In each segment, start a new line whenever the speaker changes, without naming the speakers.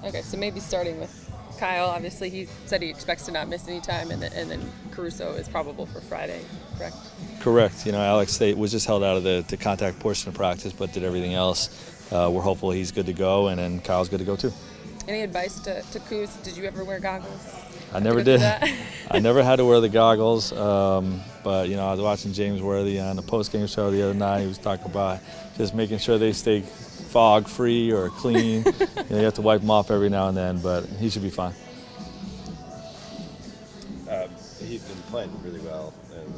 Okay, so maybe starting with Kyle. Obviously, he said he expects to not miss any time, and then Caruso is probable for Friday, correct?
Correct. Alex State was just held out of the contact portion of practice, but did everything else. We're hopeful he's good to go, and then Kyle's good to go too.
Any advice to Kuz? Did you ever wear goggles?
I never did. I never had to wear the goggles, but I was watching James Worthy on the post-game show the other night. He was talking about just making sure they stay fog-free or clean. You have to wipe them off every now and then, but he should be fine.
He's been playing really well, and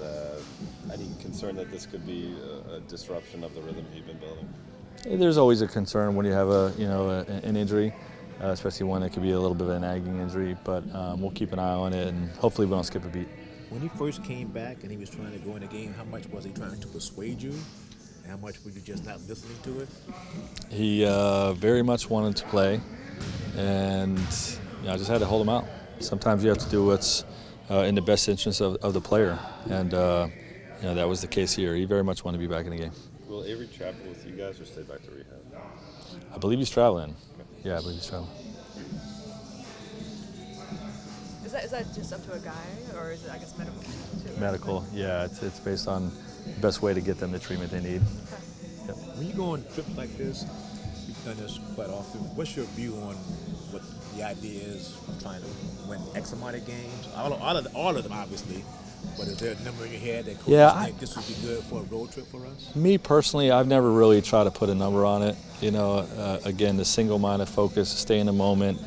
any concern that this could be a disruption of the rhythm he's been building?
There's always a concern when you have an injury. Especially one that could be a little bit of a nagging injury, but we'll keep an eye on it, and hopefully we don't skip a beat.
When he first came back and he was trying to go in the game, how much was he trying to persuade you? And how much were you just not listening to it?
He very much wanted to play, and I just had to hold him out. Sometimes you have to do what's in the best interest of the player, and that was the case here. He very much wanted to be back in the game.
Will Avery travel with you guys or stay back to rehab?
I believe he's traveling. Yeah, I believe he's traveling.
Is that just up to a guy, or is it, I guess, medical too?
Medical, yeah. It's based on the best way to get them the treatment they need.
Okay.
Yep.
When you go on trips like this, you've done this quite often. What's your view on what the idea is of trying to win X amount of games? All of them, obviously. But is there a number in your head that coaches think this would be good for a road trip for us?
Me personally, I've never really tried to put a number on it. Again, the single-minded focus, stay in the moment.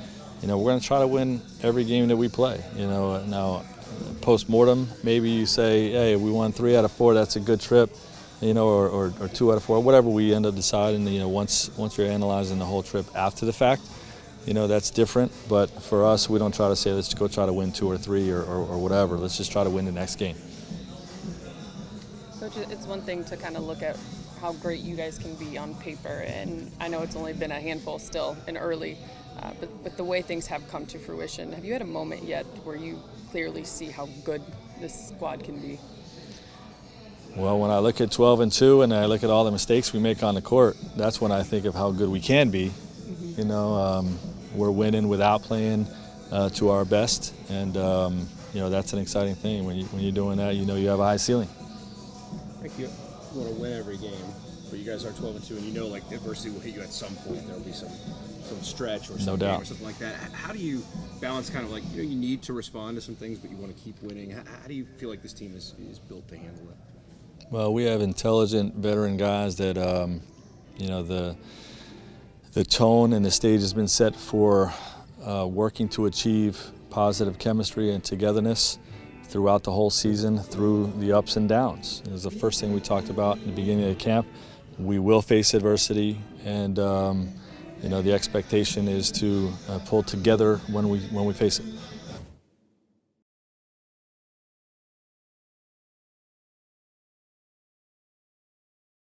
We're going to try to win every game that we play. Now, post-mortem, maybe you say, hey, we won 3 out of 4, that's a good trip, or 2 out of 4, whatever we end up deciding. Once you're analyzing the whole trip after the fact, that's different. But for us, we don't try to say, let's go try to win 2 or 3 or whatever. Let's just try to win the next game.
Coach, it's one thing to kind of look at how great you guys can be on paper, and I know it's only been a handful still and early, but the way things have come to fruition, have you had a moment yet where you clearly see how good this squad can be?
Well, when I look at 12-2 and I look at all the mistakes we make on the court, that's when I think of how good we can be. We're winning without playing to our best, and that's an exciting thing. When you're doing that, you have a high ceiling.
I think you want to win every game, but you guys are 12-2, and adversity will hit you at some point. There will be some stretch or some game or something like that. How do you balance kind of you need to respond to some things, but you want to keep winning? How do you feel like this team is built to handle it?
Well, we have intelligent veteran guys that the tone and the stage has been set for working to achieve positive chemistry and togetherness throughout the whole season, through the ups and downs. It was the first thing we talked about in the beginning of the camp. We will face adversity, and the expectation is to pull together when we face it.